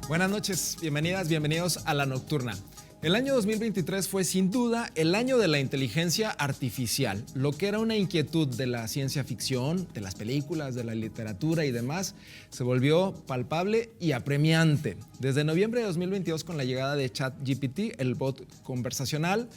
Buenas noches, bienvenidas, bienvenidos a La Nocturna. El año 2023 fue sin duda el año de la inteligencia artificial. Lo que era una inquietud de la ciencia ficción, de las películas, de la literatura y demás, se volvió palpable y apremiante. Desde noviembre de 2022, con la llegada de ChatGPT, el bot conversacional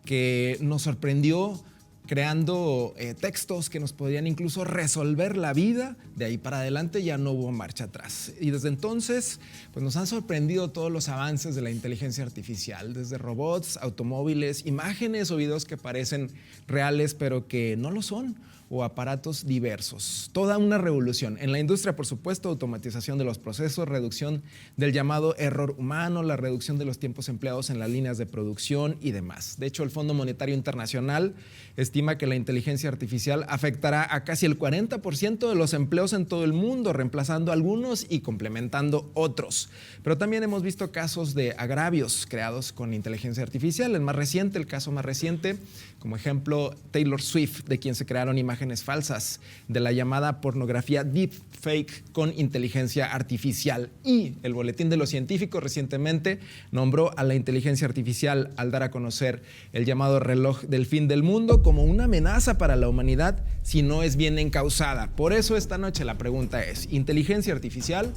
que nos sorprendió creando textos que nos podían incluso resolver la vida. De ahí para adelante ya no hubo marcha atrás. Y desde entonces pues nos han sorprendido todos los avances de la inteligencia artificial, desde robots, automóviles, imágenes o videos que parecen reales pero que no lo son, o aparatos diversos. Toda una revolución. En la industria, por supuesto, automatización de los procesos, reducción del llamado error humano, la reducción de los tiempos empleados en las líneas de producción y demás. De hecho, el Fondo Monetario Internacional estima que la inteligencia artificial afectará a casi el 40% de los empleos en todo el mundo, reemplazando algunos y complementando otros. Pero también hemos visto casos de agravios creados con inteligencia artificial. El caso más reciente, como ejemplo, Taylor Swift, de quien se crearon imágenes falsas de la llamada pornografía deepfake con inteligencia artificial. Y el Boletín de los Científicos recientemente nombró a la inteligencia artificial al dar a conocer el llamado reloj del fin del mundo como una amenaza para la humanidad si no es bien encauzada. Por eso esta noche la pregunta es: ¿inteligencia artificial,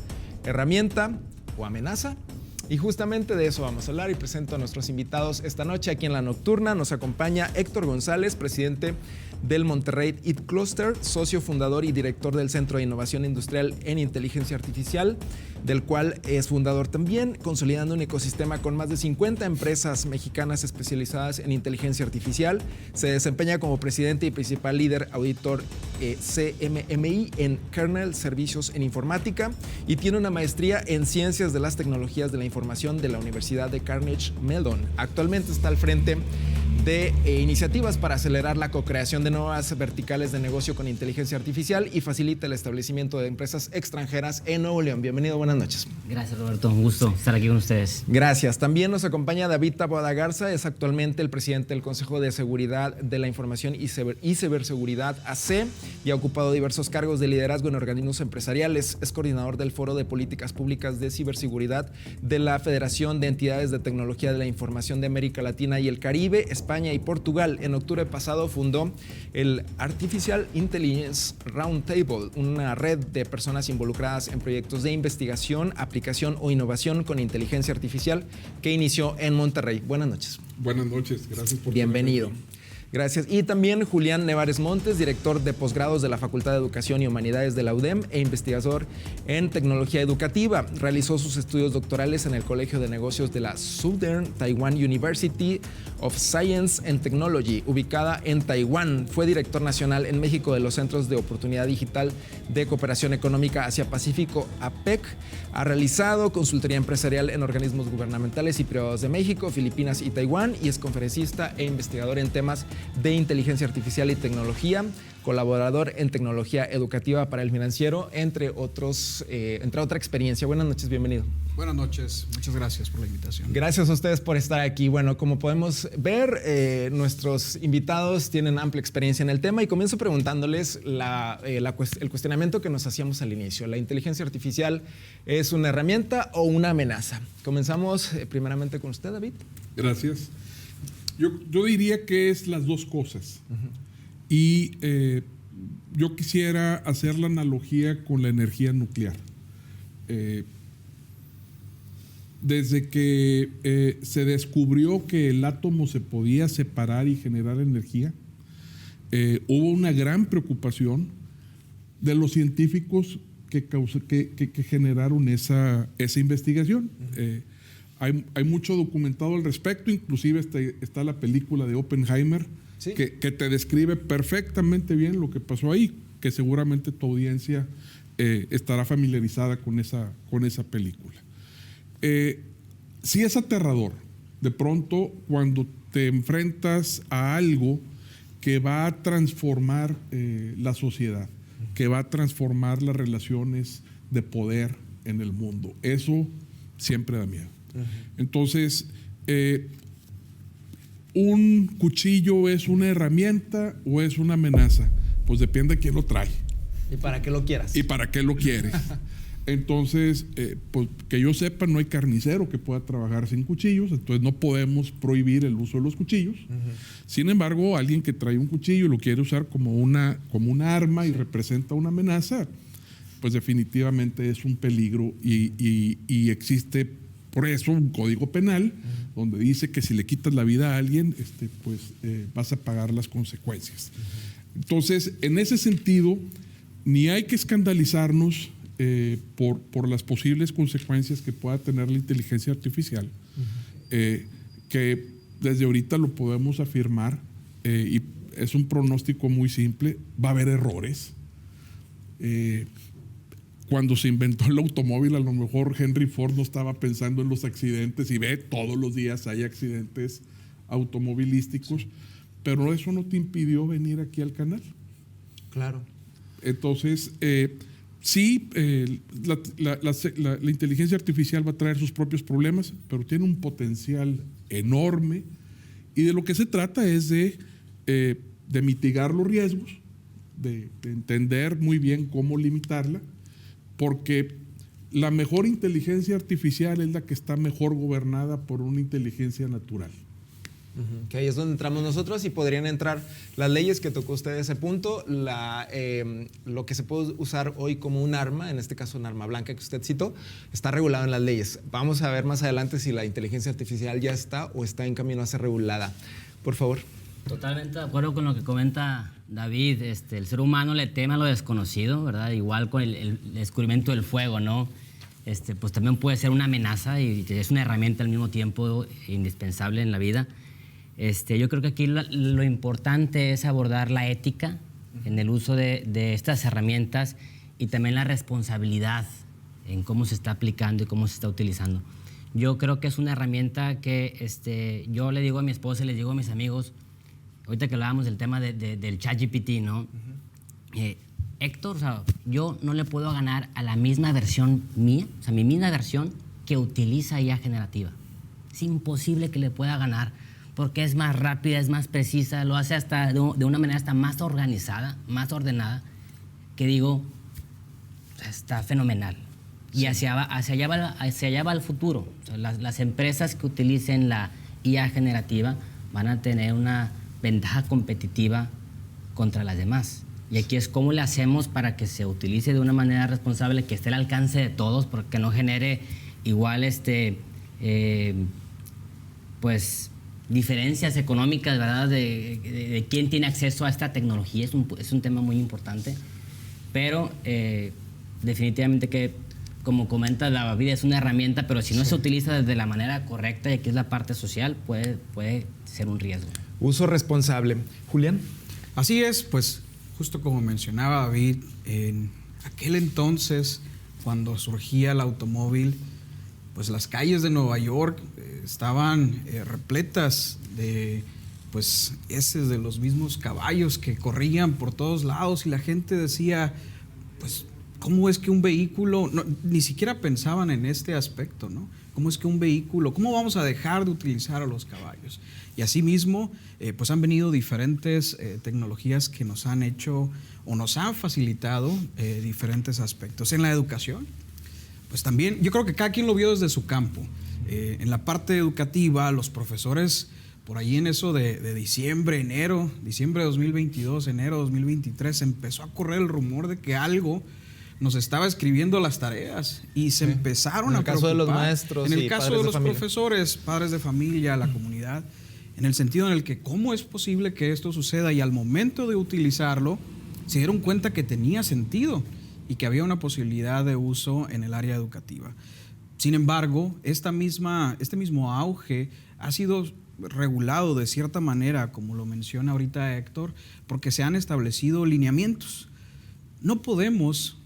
herramienta o amenaza? Y justamente de eso vamos a hablar, y presento a nuestros invitados esta noche aquí en La Nocturna. Nos acompaña Héctor González, presidente del Monterrey IT Cluster, socio fundador y director del Centro de Innovación Industrial en Inteligencia Artificial, del cual es fundador también, consolidando un ecosistema con más de 50 empresas mexicanas especializadas en inteligencia artificial. Se desempeña como presidente y principal líder auditor CMMI en Kernel Servicios en Informática, y tiene una maestría en Ciencias de las Tecnologías de la Información de la Universidad de Carnegie Mellon. Actualmente está al frente de iniciativas para acelerar la co-creación de nuevas verticales de negocio con inteligencia artificial y facilita el establecimiento de empresas extranjeras en Nuevo León. Bienvenido, buenas noches. Gracias, Roberto, un gusto estar aquí con ustedes. Gracias. También nos acompaña David Taboada Garza, es actualmente el presidente del Consejo de Seguridad de la Información y Ciberseguridad AC, y ha ocupado diversos cargos de liderazgo en organismos empresariales. Es coordinador del Foro de Políticas Públicas de Ciberseguridad de la Federación de Entidades de Tecnología de la Información de América Latina y el Caribe, España y Portugal. En octubre pasado fundó el Artificial Intelligence Roundtable, una red de personas involucradas en proyectos de investigación, aplicación o innovación con inteligencia artificial, que inició en Monterrey. Buenas noches. Buenas noches, gracias por bienvenido. Gracias. Y también Julián Nevares Montes, director de posgrados de la Facultad de Educación y Humanidades de la UDEM e investigador en tecnología educativa. Realizó sus estudios doctorales en el Colegio de Negocios de la Southern Taiwan University of Science and Technology, ubicada en Taiwán. Fue director nacional en México de los Centros de Oportunidad Digital de Cooperación Económica Asia-Pacífico, APEC. Ha realizado consultoría empresarial en organismos gubernamentales y privados de México, Filipinas y Taiwán, y es conferencista e investigador en temas de inteligencia artificial y tecnología, colaborador en tecnología educativa para El Financiero, entre otra experiencia. Buenas noches, bienvenido. Buenas noches, muchas gracias por la invitación. Gracias a ustedes por estar aquí. Bueno, como podemos ver, nuestros invitados tienen amplia experiencia en el tema, y comienzo preguntándoles el cuestionamiento que nos hacíamos al inicio. ¿La inteligencia artificial es una herramienta o una amenaza? Comenzamos primeramente con usted, David. Gracias. Yo diría que es las dos cosas. Y yo quisiera hacer la analogía con la energía nuclear. Desde que se descubrió que el átomo se podía separar y generar energía, hubo una gran preocupación de los científicos que generaron esa investigación. Hay mucho documentado al respecto, inclusive está la película de Oppenheimer, ¿sí?, que te describe perfectamente bien lo que pasó ahí, que seguramente tu audiencia estará familiarizada con esa película. Sí es aterrador, de pronto, cuando te enfrentas a algo que va a transformar la sociedad, que va a transformar las relaciones de poder en el mundo. Eso siempre da miedo. Entonces, ¿un cuchillo es una herramienta o es una amenaza? Pues depende de quién lo trae. ¿Y para qué lo quieras? ¿Y para qué lo quieres? Entonces, pues que yo sepa, no hay carnicero que pueda trabajar sin cuchillos, entonces no podemos prohibir el uso de los cuchillos. Sin embargo, alguien que trae un cuchillo y lo quiere usar como una arma y representa una amenaza, pues definitivamente es un peligro y existe por eso un código penal donde dice que si le quitas la vida a alguien, pues vas a pagar las consecuencias. Entonces, en ese sentido, ni hay que escandalizarnos por las posibles consecuencias que pueda tener la inteligencia artificial, que desde ahorita lo podemos afirmar, y es un pronóstico muy simple, va a haber errores. Cuando se inventó el automóvil, a lo mejor Henry Ford no estaba pensando en los accidentes, y todos los días hay accidentes automovilísticos, pero eso no te impidió venir aquí al canal. Claro. Entonces, sí, la inteligencia artificial va a traer sus propios problemas, pero tiene un potencial enorme, y de lo que se trata es de mitigar los riesgos, de entender muy bien cómo limitarla, porque la mejor inteligencia artificial es la que está mejor gobernada por una inteligencia natural. Que ahí es donde entramos nosotros, y podrían entrar las leyes que tocó usted ese punto, lo que se puede usar hoy como un arma, en este caso un arma blanca que usted citó, está regulado en las leyes. Vamos a ver más adelante si la inteligencia artificial ya está o está en camino a ser regulada. Por favor. Totalmente de acuerdo con lo que comenta David. El ser humano le teme a lo desconocido, ¿verdad? Igual con el descubrimiento del fuego, ¿no? Pues también puede ser una amenaza y es una herramienta al mismo tiempo indispensable en la vida. Yo creo que aquí lo importante es abordar la ética en el uso de estas herramientas, y también la responsabilidad en cómo se está aplicando y cómo se está utilizando. Yo creo que es una herramienta que yo le digo a mi esposa y les digo a mis amigos, ahorita que hablábamos del tema del ChatGPT, ¿no? Héctor, o sea, yo no le puedo ganar a la misma versión mía, o sea, mi misma versión que utiliza IA generativa. Es imposible que le pueda ganar, porque es más rápida, es más precisa, lo hace hasta de una manera hasta más organizada, más ordenada, que digo, está fenomenal. Sí. Y hacia allá va el futuro. O sea, las empresas que utilicen la IA generativa van a tener una ventaja competitiva contra las demás. Y aquí es cómo le hacemos para que se utilice de una manera responsable, que esté al alcance de todos, porque no genere igual pues diferencias económicas, ¿verdad? De quién tiene acceso a esta tecnología. Es un tema muy importante, pero definitivamente que, como comenta David, es una herramienta, pero si no se utiliza de la manera correcta, y aquí es la parte social, puede ser un riesgo. Uso responsable. Julián. Así es, pues justo como mencionaba David, en aquel entonces, cuando surgía el automóvil, pues las calles de Nueva York estaban repletas de pues heces de los mismos caballos que corrían por todos lados, y la gente decía, pues, ¿cómo es que un vehículo, ni siquiera pensaban en este aspecto, ¿no? ¿Cómo es que un vehículo, cómo vamos a dejar de utilizar a los caballos? Y asimismo, pues han venido diferentes tecnologías que nos han hecho o nos han facilitado diferentes aspectos. En la educación, pues también, yo creo que cada quien lo vio desde su campo. En la parte educativa, los profesores, por ahí en eso de diciembre de 2022, enero de 2023, empezó a correr el rumor de que algo nos estaba escribiendo las tareas, y se empezaron a preocupar. En el caso de los maestros, en el caso de los profesores, padres de familia, la comunidad, en el sentido en el que cómo es posible que esto suceda, y al momento de utilizarlo se dieron cuenta que tenía sentido y que había una posibilidad de uso en el área educativa. Sin embargo, este mismo auge ha sido regulado de cierta manera, como lo menciona ahorita Héctor, porque se han establecido lineamientos. No podemos,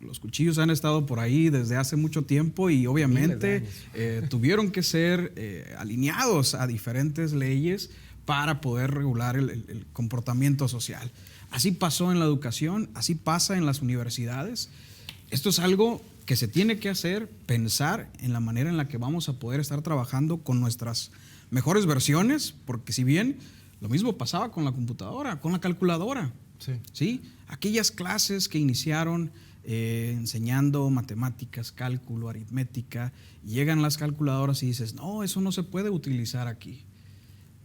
los cuchillos han estado por ahí desde hace mucho tiempo, y obviamente tuvieron que ser alineados a diferentes leyes para poder regular el comportamiento social. Así pasó en la educación, así pasa en las universidades. Esto es algo que se tiene que hacer, pensar en la manera en la que vamos a poder estar trabajando con nuestras mejores versiones, porque si bien lo mismo pasaba con la computadora, con la calculadora, ¿sí? Aquellas clases que iniciaron enseñando matemáticas, cálculo, aritmética, y llegan las calculadoras y dices, no, eso no se puede utilizar aquí.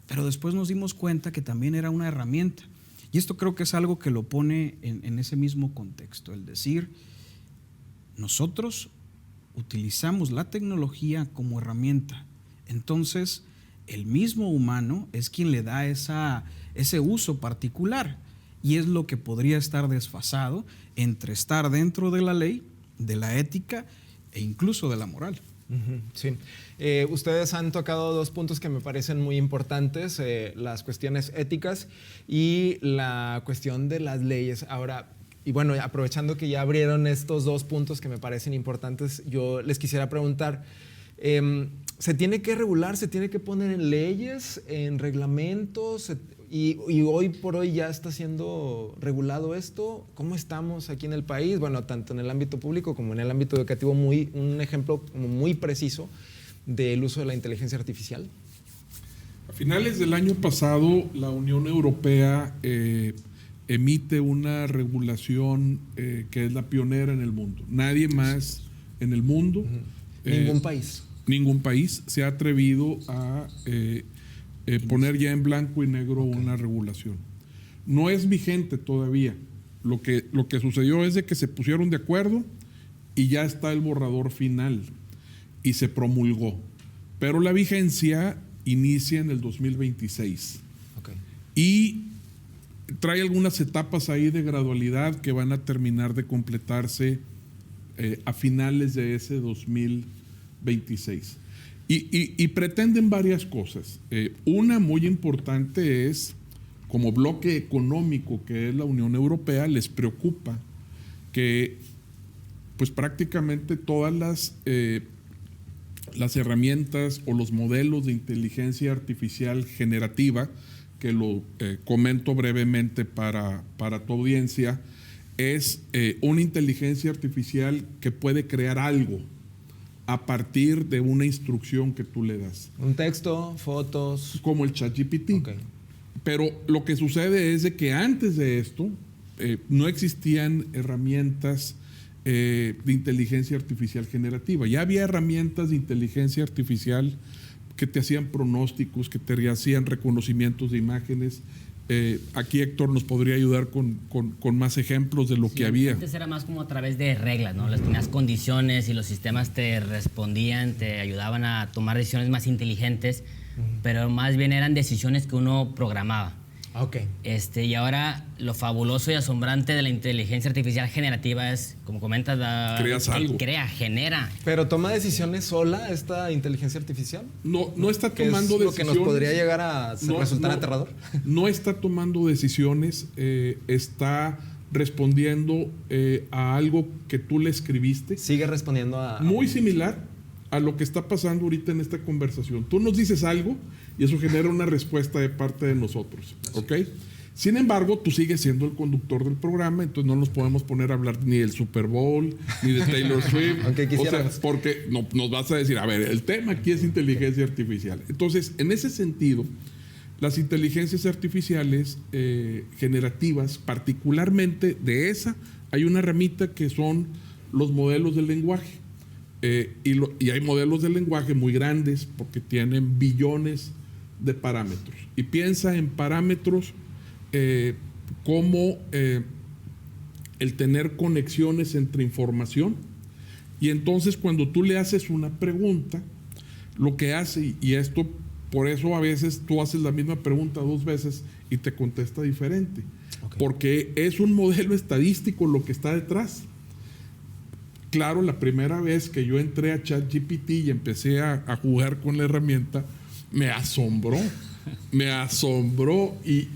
Pero después nos dimos cuenta que también era una herramienta. Y esto creo que es algo que lo pone en ese mismo contexto, el decir, nosotros utilizamos la tecnología como herramienta. Entonces, el mismo humano es quien le da ese uso particular, y es lo que podría estar desfasado entre estar dentro de la ley, de la ética e incluso de la moral. Sí. Ustedes han tocado dos puntos que me parecen muy importantes, las cuestiones éticas y la cuestión de las leyes. Ahora, y bueno, aprovechando que ya abrieron estos dos puntos que me parecen importantes, yo les quisiera preguntar, ¿se tiene que regular, se tiene que poner en leyes, en reglamentos? Y hoy por hoy ya está siendo regulado esto. ¿Cómo estamos aquí en el país? Bueno, tanto en el ámbito público como en el ámbito educativo, un ejemplo muy preciso del uso de la inteligencia artificial. A finales del año pasado, la Unión Europea emite una regulación que es la pionera en el mundo. Nadie más en el mundo. Ningún país se ha atrevido a poner ya en blanco y negro una regulación. No es vigente todavía. Lo que sucedió es de que se pusieron de acuerdo y ya está el borrador final y se promulgó. Pero la vigencia inicia en el 2026. Y trae algunas etapas ahí de gradualidad que van a terminar de completarse a finales de ese 2026. Y pretenden varias cosas. Una muy importante es, como bloque económico que es la Unión Europea, les preocupa que pues prácticamente todas las herramientas o los modelos de inteligencia artificial generativa, que lo comento brevemente para tu audiencia, es una inteligencia artificial que puede crear algo a partir de una instrucción que tú le das. Un texto, fotos. Como el ChatGPT. Pero lo que sucede es de que antes de esto no existían herramientas de inteligencia artificial generativa. Ya había herramientas de inteligencia artificial que te hacían pronósticos, que te hacían reconocimientos de imágenes. Aquí Héctor nos podría ayudar con más ejemplos de lo que había. Antes era más como a través de reglas, ¿no? Les tenías condiciones y los sistemas te respondían, te ayudaban a tomar decisiones más inteligentes, pero más bien eran decisiones que uno programaba. Y ahora lo fabuloso y asombrante de la inteligencia artificial generativa es, como comentas, genera. ¿Pero toma decisiones sola esta inteligencia artificial? No está tomando decisiones. ¿Lo que nos podría llegar a resultar aterrador? No está tomando decisiones, está respondiendo a algo que tú le escribiste. Sigue respondiendo a... Muy similar a lo que está pasando ahorita en esta conversación. Tú nos dices algo y eso genera una respuesta de parte de nosotros, ¿ok? Sin embargo, tú sigues siendo el conductor del programa, entonces no nos podemos poner a hablar ni del Super Bowl, ni de Taylor Swift. Aunque quisiéramos. O sea, porque nos vas a decir, a ver, el tema aquí es inteligencia artificial. Entonces, en ese sentido, las inteligencias artificiales generativas, particularmente de esa, hay una ramita que son los modelos del lenguaje. Y hay modelos de lenguaje muy grandes porque tienen billones de parámetros. Y piensa en parámetros como el tener conexiones entre información. Y entonces cuando tú le haces una pregunta, lo que hace, y esto por eso a veces tú haces la misma pregunta 2 veces y te contesta diferente. Porque es un modelo estadístico lo que está detrás. Claro, la primera vez que yo entré a ChatGPT y empecé a jugar con la herramienta, me asombró y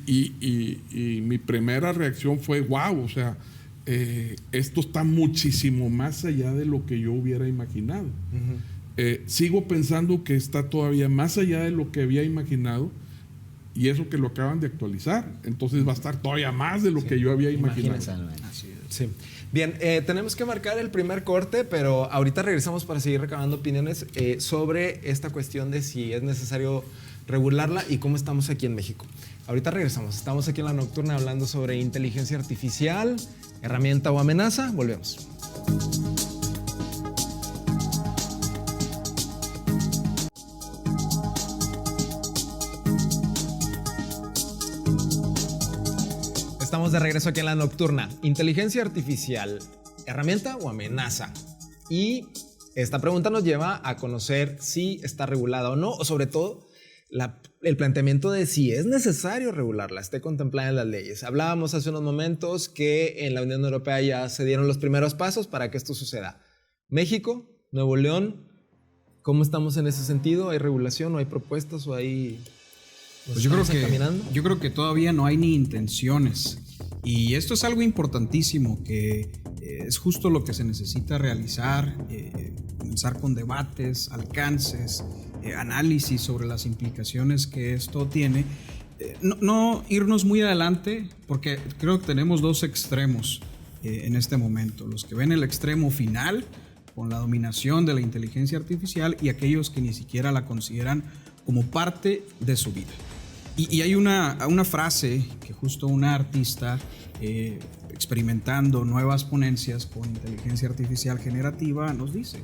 mi primera reacción fue wow, o sea, esto está muchísimo más allá de lo que yo hubiera imaginado. Sigo pensando que está todavía más allá de lo que había imaginado, y eso que lo acaban de actualizar, entonces va a estar todavía más de lo que yo había imaginado. Sí. Bien, tenemos que marcar el primer corte, pero ahorita regresamos para seguir recabando opiniones sobre esta cuestión de si es necesario regularla y cómo estamos aquí en México. Ahorita regresamos. Estamos aquí en La Nocturna hablando sobre inteligencia artificial, herramienta o amenaza. Volvemos. Estamos de regreso aquí en La Nocturna. Inteligencia artificial, herramienta o amenaza. Y esta pregunta nos lleva a conocer si está regulada o no, o sobre todo el planteamiento de si es necesario regularla, esté contemplada en las leyes. Hablábamos hace unos momentos que en la Unión Europea ya se dieron los primeros pasos para que esto suceda. México, Nuevo León, ¿cómo estamos en ese sentido? ¿Hay regulación o hay propuestas o hay... Pues yo creo que todavía no hay ni intenciones. Y esto es algo importantísimo que es justo lo que se necesita realizar, comenzar con debates, alcances, análisis sobre las implicaciones que esto tiene. No irnos muy adelante, porque creo que tenemos dos extremos en este momento. Los que ven el extremo final, con la dominación de la inteligencia artificial, y aquellos que ni siquiera la consideran como parte de su vida. Y hay una frase que justo una artista experimentando nuevas ponencias con inteligencia artificial generativa nos dice,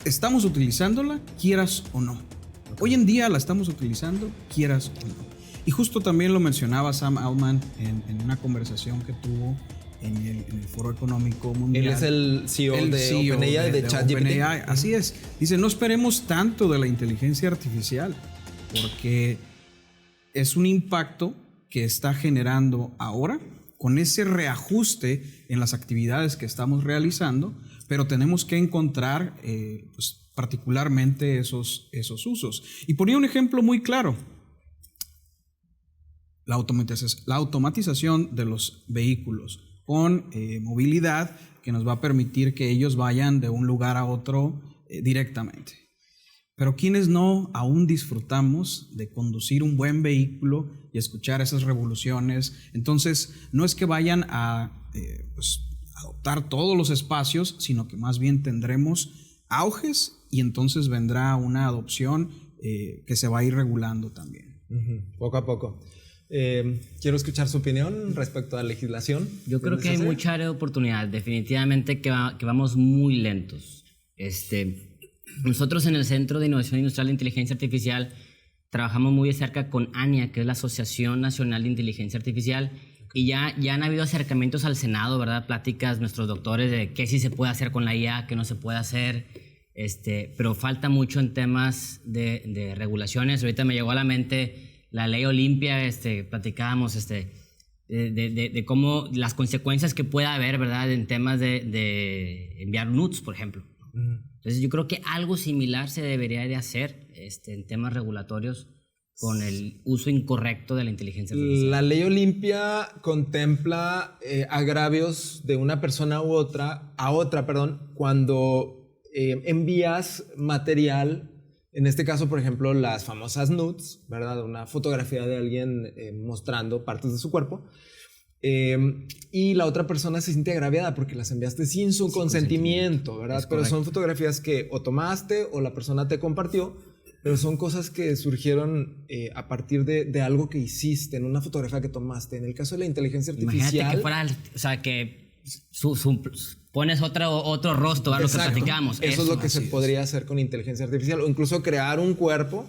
estamos utilizándola quieras o no. Hoy en día la estamos utilizando quieras o no. Y justo también lo mencionaba Sam Altman en una conversación que tuvo en el Foro Económico Mundial. Él es el CEO de OpenAI, de ChatGPT. Así es. Dice, no esperemos tanto de la inteligencia artificial, porque es un impacto que está generando ahora con ese reajuste en las actividades que estamos realizando, pero tenemos que encontrar pues, particularmente esos usos. Y ponía un ejemplo muy claro. La automatización de los vehículos con movilidad que nos va a permitir que ellos vayan de un lugar a otro directamente. Pero quienes no aún disfrutamos de conducir un buen vehículo y escuchar esas revoluciones. Entonces, no es que vayan a pues, adoptar todos los espacios, sino que más bien tendremos auges y entonces vendrá una adopción que se va a ir regulando también. Poco a poco. Quiero escuchar su opinión respecto a la legislación. Yo creo que hay mucha área de oportunidad. Definitivamente que vamos muy lentos. Nosotros en el Centro de Innovación Industrial de Inteligencia Artificial trabajamos muy de cerca con ANIA, que es la Asociación Nacional de Inteligencia Artificial, y ya han habido acercamientos al Senado, ¿verdad? Pláticas, nuestros doctores de qué sí se puede hacer con la IA, qué no se puede hacer, pero falta mucho en temas de regulaciones. Ahorita me llegó a la mente la ley Olimpia, platicábamos de cómo las consecuencias que pueda haber, ¿verdad? En temas de enviar nudes, por ejemplo. Entonces yo creo que algo similar se debería de hacer en temas regulatorios con el uso incorrecto de la inteligencia artificial. La ley Olimpia contempla agravios de una persona a otra, cuando envías material, en este caso, por ejemplo, las famosas nudes, ¿verdad? Una fotografía de alguien mostrando partes de su cuerpo. Y la otra persona se siente agraviada porque las enviaste sin su consentimiento, ¿verdad? Pero son fotografías que o tomaste o la persona te compartió, pero son cosas que surgieron a partir de algo que hiciste, en una fotografía que tomaste. En el caso de la inteligencia artificial... Imagínate que fuera, o sea, que pones otro rostro, a lo que platicamos. Eso es lo que se podría hacer con inteligencia artificial, o incluso crear un cuerpo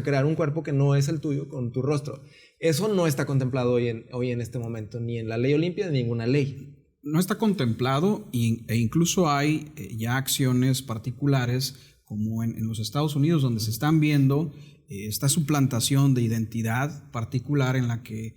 crear un cuerpo que no es el tuyo con tu rostro. Eso no está contemplado hoy en este momento, ni en la ley Olimpia, ni en ninguna ley. No está contemplado e incluso hay ya acciones particulares como en los Estados Unidos, donde se están viendo esta suplantación de identidad particular en la que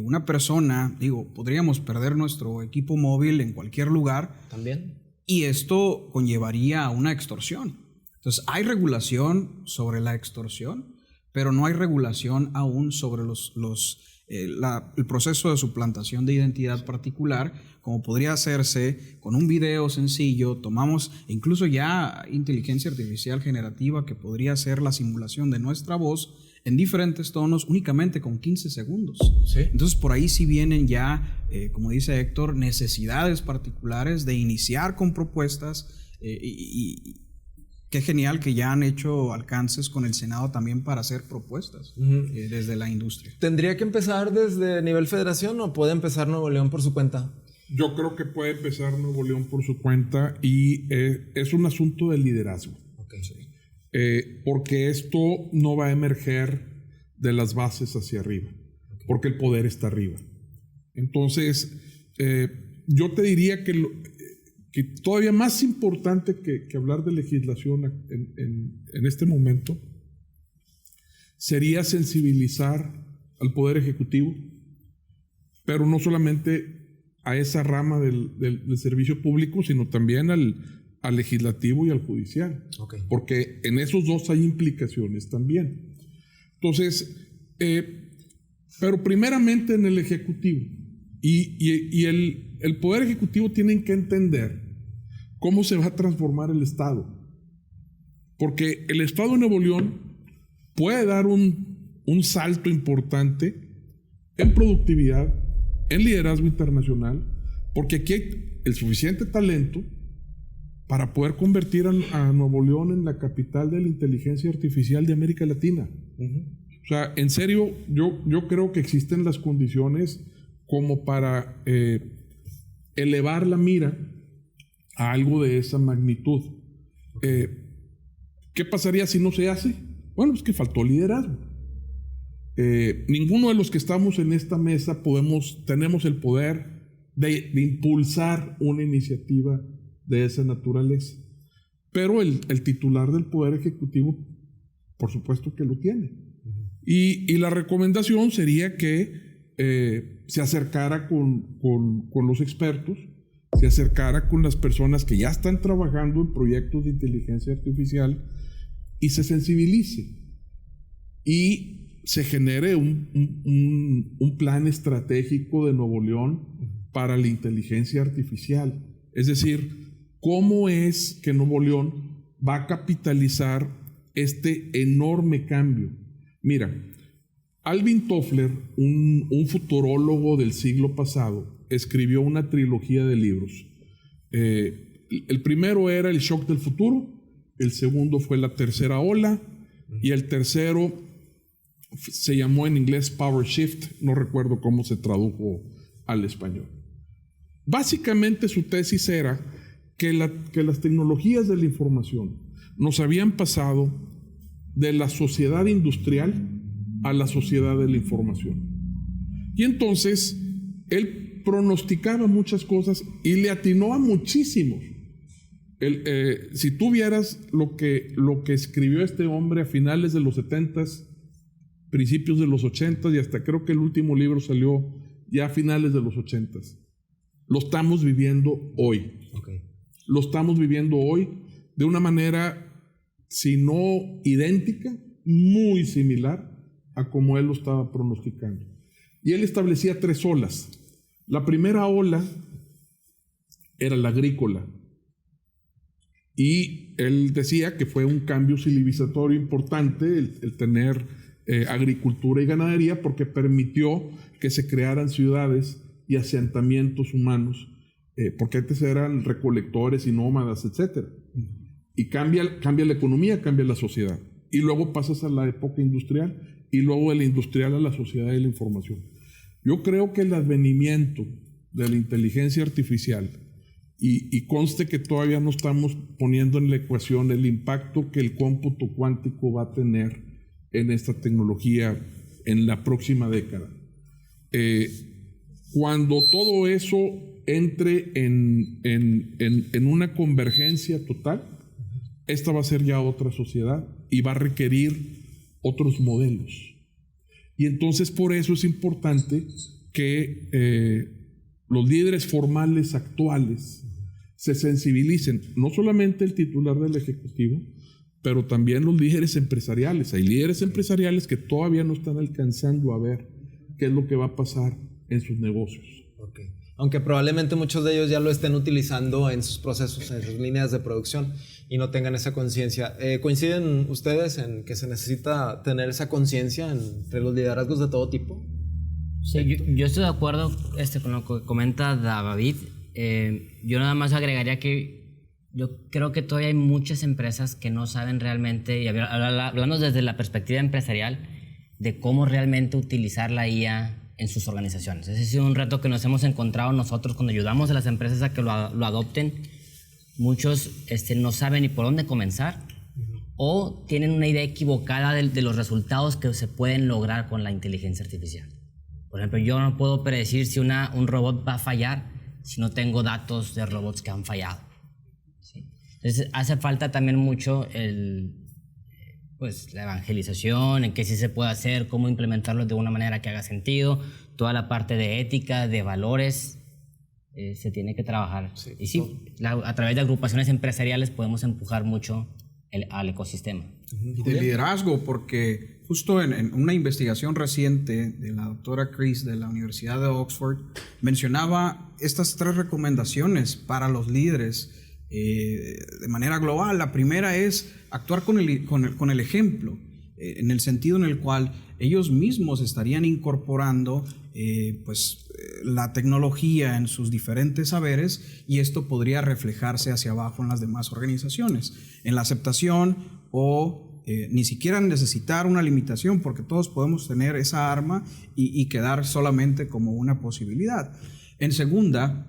una persona, podríamos perder nuestro equipo móvil en cualquier lugar. También. Y esto conllevaría a una extorsión. Entonces, hay regulación sobre la extorsión, pero no hay regulación aún sobre el proceso de suplantación de identidad particular, como podría hacerse con un video sencillo. Tomamos incluso ya inteligencia artificial generativa que podría hacer la simulación de nuestra voz en diferentes tonos únicamente con 15 segundos. Sí. Entonces, por ahí sí vienen ya, como dice Héctor, necesidades particulares de iniciar con propuestas qué genial que ya han hecho alcances con el Senado también para hacer propuestas desde la industria. ¿Tendría que empezar desde nivel federación o puede empezar Nuevo León por su cuenta? Yo creo que puede empezar Nuevo León por su cuenta y es un asunto de liderazgo. Okay. Sí. Porque esto no va a emerger de las bases hacia arriba, porque el poder está arriba. Entonces, yo te diría que todavía más importante que hablar de legislación en este momento sería sensibilizar al Poder Ejecutivo, pero no solamente a esa rama del servicio público, sino también al legislativo y al judicial, Okay. porque en esos dos hay implicaciones también. Entonces, pero primeramente en el Ejecutivo, y el Poder Ejecutivo tienen que entender cómo se va a transformar el Estado, porque el Estado de Nuevo León puede dar un salto importante en productividad, en liderazgo internacional, porque aquí hay el suficiente talento para poder convertir a Nuevo León en la capital de la inteligencia artificial de América Latina. O sea, en serio, yo creo que existen las condiciones como para elevar la mira a algo de esa magnitud. ¿Qué pasaría si no se hace? Bueno, es que faltó liderazgo. Ninguno de los que estamos en esta mesa tenemos el poder de impulsar una iniciativa de esa naturaleza. Pero el titular del Poder Ejecutivo, por supuesto que lo tiene. Y la recomendación sería que se acercara con los expertos, se acercara con las personas que ya están trabajando en proyectos de inteligencia artificial y se sensibilice y se genere un plan estratégico de Nuevo León para la inteligencia artificial. Es decir, ¿cómo es que Nuevo León va a capitalizar este enorme cambio? Mira, Alvin Toffler, un futurólogo del siglo pasado, escribió una trilogía de libros. El primero era El shock del futuro, el segundo fue La tercera ola y el tercero se llamó en inglés Power Shift, no recuerdo cómo se tradujo al español. Básicamente su tesis era que las tecnologías de la información nos habían pasado de la sociedad industrial a la sociedad de la información. Y entonces él pronosticaba muchas cosas y le atinó a muchísimos. Si tú vieras lo que escribió este hombre a finales de los 70s, principios de los 80s y hasta creo que el último libro salió ya a finales de los 80s. Lo estamos viviendo hoy. Okay. Lo estamos viviendo hoy de una manera, si no idéntica, muy similar a como él lo estaba pronosticando. Y él establecía 3 olas. La primera ola era la agrícola. Y él decía que fue un cambio civilizatorio importante el tener agricultura y ganadería, porque permitió que se crearan ciudades y asentamientos humanos, porque antes eran recolectores y nómadas, etc. Y cambia la economía, cambia la sociedad. Y luego pasas a la época industrial, y luego de la industrial a la sociedad de la información. Yo creo que el advenimiento de la inteligencia artificial, y conste que todavía no estamos poniendo en la ecuación el impacto que el cómputo cuántico va a tener en esta tecnología en la próxima década. Cuando todo eso entre en una convergencia total, esta va a ser ya otra sociedad y va a requerir otros modelos. Y entonces por eso es importante que los líderes formales actuales se sensibilicen, no solamente el titular del Ejecutivo, pero también los líderes empresariales. Hay líderes empresariales que todavía no están alcanzando a ver qué es lo que va a pasar en sus negocios. Okay. Aunque probablemente muchos de ellos ya lo estén utilizando en sus procesos, en sus líneas de producción y no tengan esa conciencia. ¿Coinciden ustedes en que se necesita tener esa conciencia entre los liderazgos de todo tipo? Sí, yo estoy de acuerdo con lo que comenta David. Yo nada más agregaría que Yo creo que todavía hay muchas empresas que no saben realmente, y hablando desde la perspectiva empresarial, de cómo realmente utilizar la IA en sus organizaciones. Ese ha sido un reto que nos hemos encontrado nosotros cuando ayudamos a las empresas a que lo adopten. Muchos no saben ni por dónde comenzar o tienen una idea equivocada de los resultados que se pueden lograr con la inteligencia artificial. Por ejemplo, yo no puedo predecir si un robot va a fallar si no tengo datos de robots que han fallado. ¿Sí? Entonces, hace falta también mucho la evangelización, en qué sí se puede hacer, cómo implementarlo de una manera que haga sentido, toda la parte de ética, de valores, se tiene que trabajar. Sí. Y sí, a través de agrupaciones empresariales podemos empujar mucho al ecosistema. Y de liderazgo, porque justo en una investigación reciente de la doctora Chris de la Universidad de Oxford, mencionaba estas 3 recomendaciones para los líderes de manera global. La primera es actuar con el ejemplo, en el sentido en el cual ellos mismos estarían incorporando la tecnología en sus diferentes saberes, y esto podría reflejarse hacia abajo en las demás organizaciones, en la aceptación o ni siquiera necesitar una limitación, porque todos podemos tener esa arma y quedar solamente como una posibilidad. En segunda,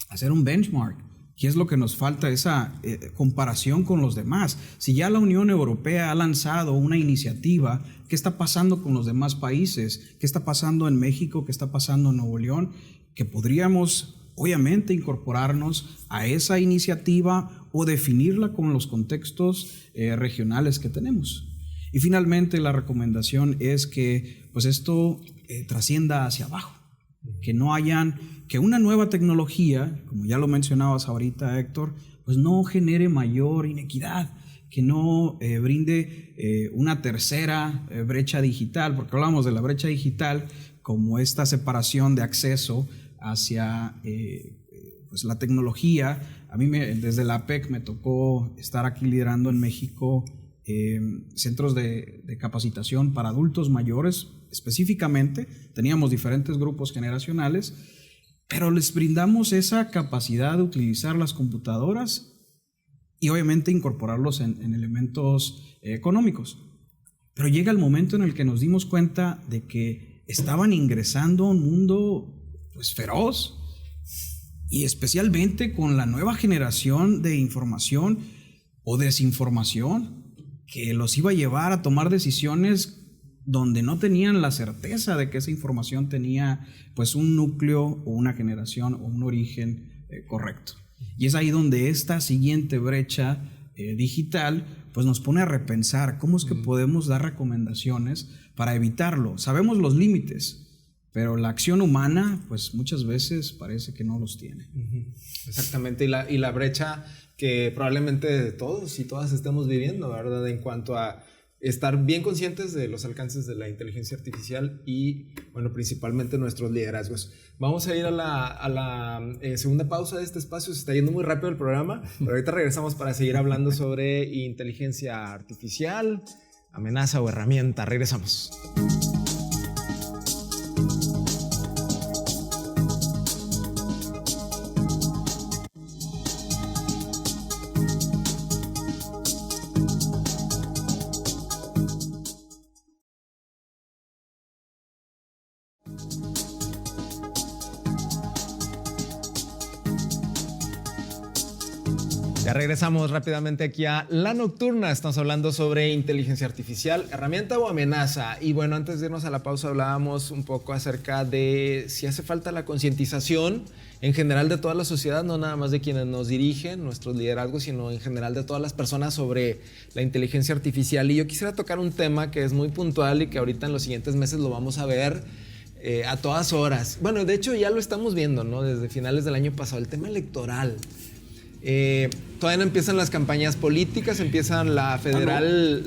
hacer un benchmark. ¿Qué es lo que nos falta? Esa comparación con los demás. Si ya la Unión Europea ha lanzado una iniciativa, ¿qué está pasando con los demás países? ¿Qué está pasando en México? ¿Qué está pasando en Nuevo León? Que podríamos, obviamente, incorporarnos a esa iniciativa o definirla con los contextos regionales que tenemos. Y finalmente, la recomendación es que esto trascienda hacia abajo. Que una nueva tecnología, como ya lo mencionabas ahorita, Héctor, no genere mayor inequidad, que no brinde una tercera brecha digital, porque hablamos de la brecha digital como esta separación de acceso hacia la tecnología. A mí desde la APEC me tocó estar aquí liderando en México centros de capacitación para adultos mayores. Específicamente, teníamos diferentes grupos generacionales, pero les brindamos esa capacidad de utilizar las computadoras y obviamente incorporarlos en elementos económicos. Pero llega el momento en el que nos dimos cuenta de que estaban ingresando a un mundo feroz, y especialmente con la nueva generación de información o desinformación que los iba a llevar a tomar decisiones donde no tenían la certeza de que esa información tenía un núcleo o una generación o un origen correcto. Y es ahí donde esta siguiente brecha digital nos pone a repensar cómo es que podemos dar recomendaciones para evitarlo. Sabemos los límites, pero la acción humana muchas veces parece que no los tiene. Exactamente, y la brecha que probablemente todos y todas estemos viviendo, ¿verdad? En cuanto a estar bien conscientes de los alcances de la inteligencia artificial y, principalmente nuestros liderazgos. Vamos a ir a la segunda pausa de este espacio. Se está yendo muy rápido el programa, pero ahorita regresamos para seguir hablando sobre inteligencia artificial, amenaza o herramienta. Regresamos. Ya regresamos rápidamente aquí a La Nocturna. Estamos hablando sobre inteligencia artificial, herramienta o amenaza. Y antes de irnos a la pausa hablábamos un poco acerca de si hace falta la concientización en general de toda la sociedad, no nada más de quienes nos dirigen, nuestros liderazgos, sino en general de todas las personas sobre la inteligencia artificial. Y yo quisiera tocar un tema que es muy puntual y que ahorita en los siguientes meses lo vamos a ver a todas horas. De hecho ya lo estamos viendo, ¿no? Desde finales del año pasado, el tema electoral. Todavía no empiezan las campañas políticas, empiezan la federal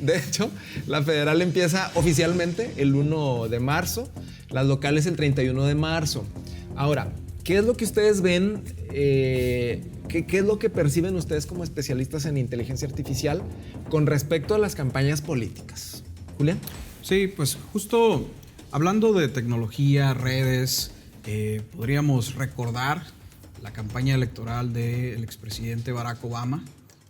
de hecho, la federal empieza oficialmente el 1 de marzo, las locales el 31 de marzo. Ahora, ¿qué es lo que ustedes ven? ¿Qué es lo que perciben ustedes como especialistas en inteligencia artificial con respecto a las campañas políticas? Julián. Sí, justo hablando de tecnología, redes, podríamos recordar la campaña electoral del expresidente Barack Obama,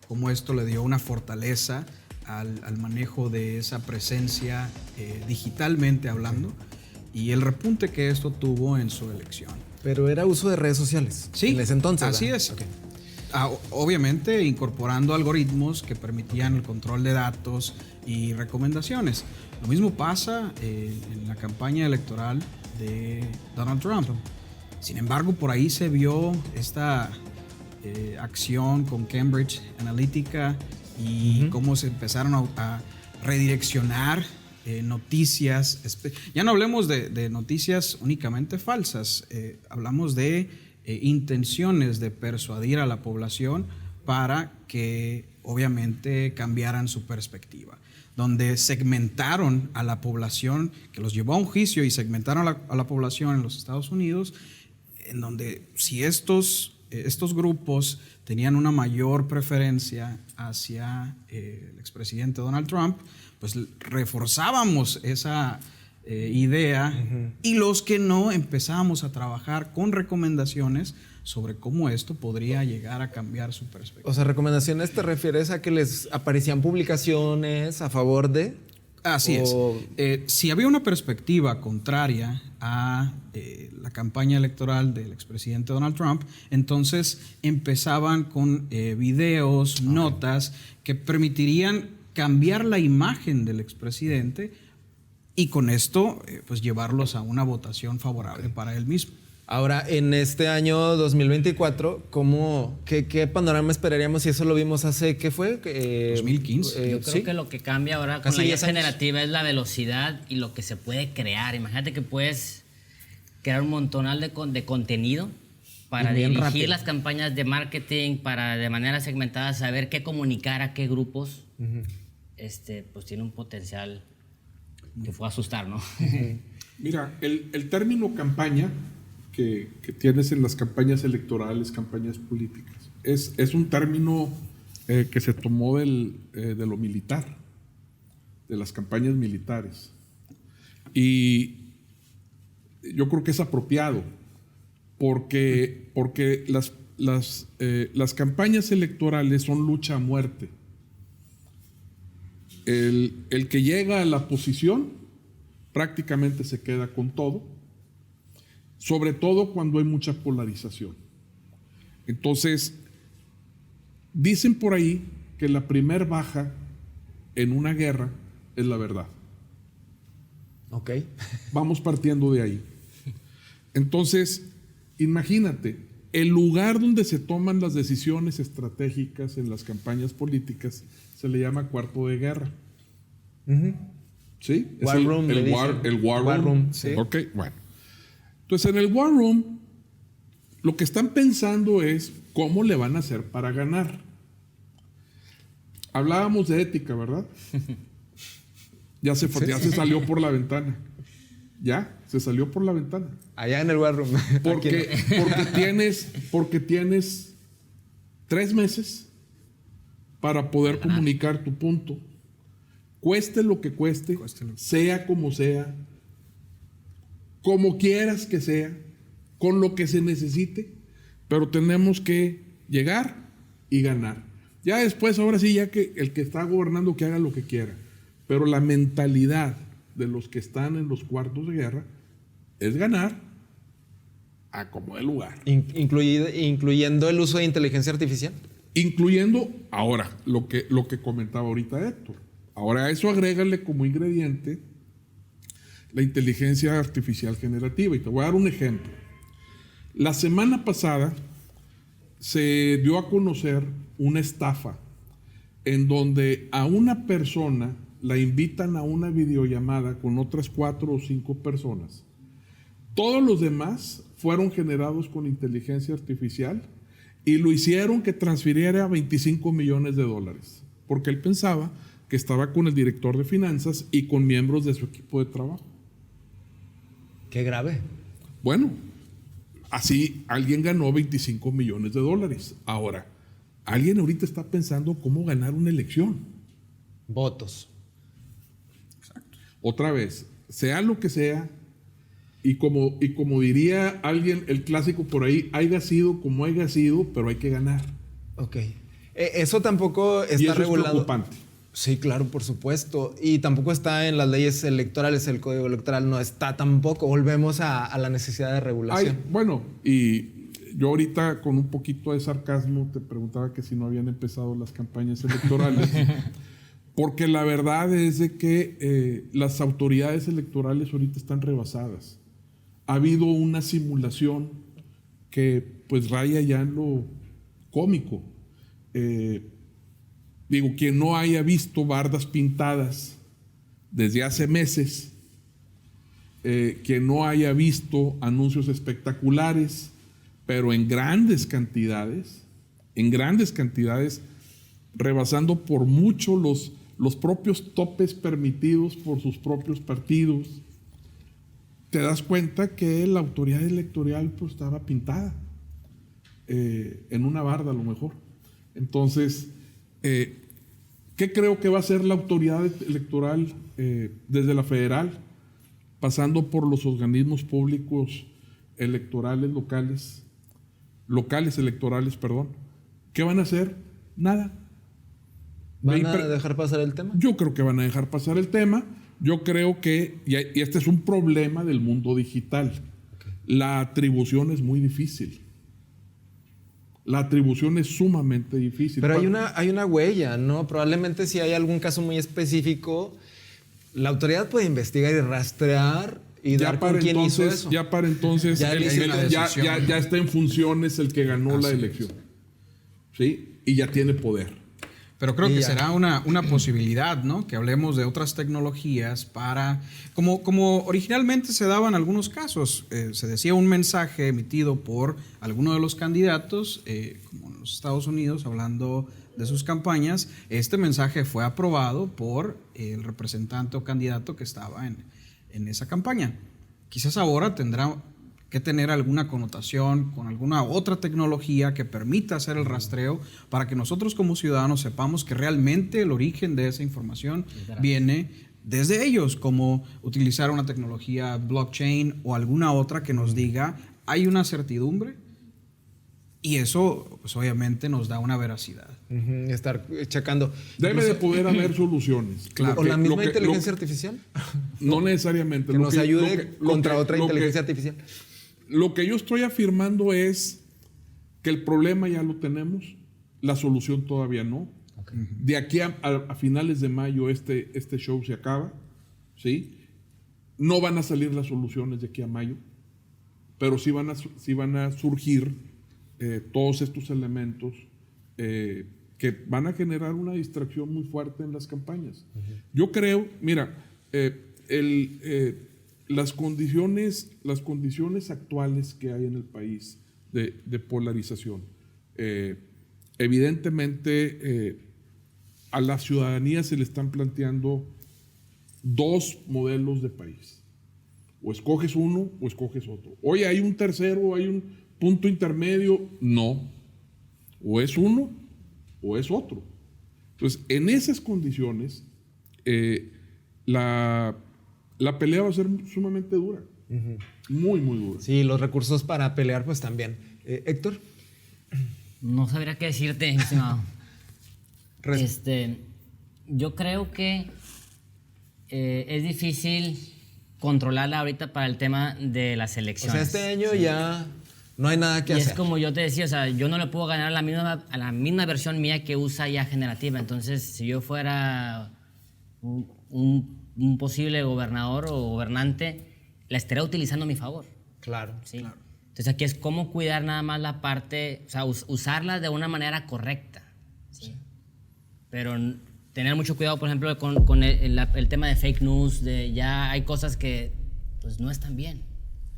cómo esto le dio una fortaleza al manejo de esa presencia digitalmente hablando, y el repunte que esto tuvo en su elección. Pero era uso de redes sociales. Sí, en ese entonces. así ¿verdad? es. Ok. Obviamente incorporando algoritmos que permitían el control de datos y recomendaciones. Lo mismo pasa en la campaña electoral de Donald Trump. Sin embargo, por ahí se vio esta acción con Cambridge Analytica y cómo se empezaron a redireccionar noticias. Ya no hablemos de noticias únicamente falsas, hablamos de intenciones de persuadir a la población para que obviamente cambiaran su perspectiva, donde segmentaron a la población, que los llevó a un juicio y segmentaron a la población en los Estados Unidos, en donde si estos grupos tenían una mayor preferencia hacia el expresidente Donald Trump, pues reforzábamos esa idea, y los que no empezábamos a trabajar con recomendaciones sobre cómo esto podría llegar a cambiar su perspectiva. O sea, recomendaciones te refieres a que les aparecían publicaciones a favor de... Así es. Si había una perspectiva contraria a la campaña electoral del expresidente Donald Trump, entonces empezaban con videos, notas que permitirían cambiar la imagen del expresidente y con esto pues llevarlos a una votación favorable para él mismo. Ahora, en este año 2024, ¿qué panorama esperaríamos si eso lo vimos hace, ¿qué fue? 2015. Yo creo que lo que cambia ahora Casi con la 10 IA años. generativa es la velocidad y lo que se puede crear. Imagínate que puedes crear un montonal de contenido para Y bien dirigir rápido. las campañas de marketing, para de manera segmentada saber qué comunicar a qué grupos. Pues tiene un potencial que fue a asustar, ¿no? Mira, el término campaña que tienes en las campañas electorales, campañas políticas, es un término que se tomó de lo militar, de las campañas militares. Y yo creo que es apropiado, porque las campañas electorales son lucha a muerte. El que llega a la posición prácticamente se queda con todo, sobre todo cuando hay mucha polarización. Entonces, dicen por ahí que la primer baja en una guerra es la verdad. Ok. Vamos partiendo de ahí. Entonces, imagínate, el lugar donde se toman las decisiones estratégicas en las campañas políticas se le llama cuarto de guerra. ¿Sí? War room, le el war War room. room, sí. Ok, bueno. Entonces, en el war room, lo que están pensando es cómo le van a hacer para ganar. Hablábamos de ética, ¿verdad? Ya se salió por la ventana. Ya, se salió por la ventana. Allá en el War Room. Porque tienes 3 meses para poder comunicar tu punto. Cueste lo que cueste, sea, como quieras que sea, con lo que se necesite, pero tenemos que llegar y ganar. Ya después, ahora sí, ya que el que está gobernando que haga lo que quiera, pero la mentalidad de los que están en los cuartos de guerra es ganar a como de lugar. Incluyendo el uso de inteligencia artificial. Incluyendo, ahora, lo que comentaba ahorita Héctor. Ahora a eso agrégale como ingrediente la inteligencia artificial generativa. Y te voy a dar un ejemplo. La semana pasada se dio a conocer una estafa en donde a una persona la invitan a una videollamada con otras 4 o 5 personas. Todos los demás fueron generados con inteligencia artificial y lo hicieron que transfiriera $25 millones, porque él pensaba que estaba con el director de finanzas y con miembros de su equipo de trabajo. Qué grave. Bueno, así alguien ganó $25 millones. Ahora, alguien ahorita está pensando cómo ganar una elección. Votos. Otra vez, sea lo que sea, Y como diría alguien, el clásico por ahí, haya sido como haya sido, pero hay que ganar. Ok. Eso tampoco está y eso regulado. es preocupante. Sí, claro, por supuesto. Y tampoco está en las leyes electorales, el código electoral no está tampoco. Volvemos a la necesidad de regulación. Bueno, y yo ahorita con un poquito de sarcasmo te preguntaba que si no habían empezado las campañas electorales. Porque la verdad es de que las autoridades electorales ahorita están rebasadas. Ha habido una simulación que pues raya ya en lo cómico. Digo, quien no haya visto bardas pintadas desde hace meses, quien no haya visto anuncios espectaculares, pero en grandes cantidades, rebasando por mucho los propios topes permitidos por sus propios partidos, te das cuenta que la autoridad electoral pues estaba pintada en una barda a lo mejor. Entonces, ¿qué creo que va a hacer la autoridad electoral desde la federal, pasando por los organismos públicos electorales locales electorales, perdón? ¿Qué van a hacer? Nada. ¿Van a dejar pasar el tema? Yo creo que van a dejar pasar el tema. Yo creo que, y este es un problema del mundo digital, la atribución es muy difícil. La atribución es sumamente difícil. Pero hay una huella, ¿no? Probablemente si hay algún caso muy específico, la autoridad puede investigar y rastrear y dar con quién hizo eso. Ya para entonces Ya ya está en funciones el que ganó la elección. ¿Sí? Y ya tiene poder. Pero creo que será una posibilidad, ¿no? Que hablemos de otras tecnologías para... Como originalmente se daban algunos casos, se decía un mensaje emitido por alguno de los candidatos, como en los Estados Unidos, hablando de sus campañas. Este mensaje fue aprobado por el representante o candidato que estaba en esa campaña. Quizás ahora tendrá que tener alguna connotación con alguna otra tecnología que permita hacer el rastreo para que nosotros como ciudadanos sepamos que realmente el origen de esa información viene desde ellos, como utilizar una tecnología blockchain o alguna otra que nos diga hay una certidumbre y eso pues, obviamente nos da una veracidad. Estar checando. Debe de poder haber soluciones. Claro. ¿O la misma inteligencia artificial? No necesariamente. Que nos ayude contra otra inteligencia artificial. Lo que yo estoy afirmando es que el problema ya lo tenemos, la solución todavía no. Okay. De aquí a finales de mayo este show se acaba, ¿sí? No van a salir las soluciones de aquí a mayo, pero sí van a surgir todos estos elementos que van a generar una distracción muy fuerte en las campañas. Yo creo, mira, las condiciones actuales que hay en el país de polarización, evidentemente a la ciudadanía se le están planteando dos modelos de país. O escoges uno o escoges otro. Oye, ¿hay un tercero, hay un punto intermedio? No. O es uno o es otro. Entonces, en esas condiciones, la pelea va a ser sumamente dura. Muy, muy dura. Sí, los recursos para pelear, pues también. Héctor. No sabría qué decirte, mi estimado. Yo creo que es difícil controlarla ahorita para el tema de las elecciones. O sea, este año ya no hay nada que hacer. Es como yo te decía, o sea, yo no le puedo ganar a la misma versión mía que usa ya generativa. Entonces, si yo fuera un posible gobernador o gobernante, la estaría utilizando a mi favor. Claro, ¿sí? Claro. Entonces aquí es cómo cuidar nada más la parte, o sea, usarla de una manera correcta. ¿sí? Pero tener mucho cuidado, por ejemplo, con el tema de fake news, ya hay cosas que pues no están bien.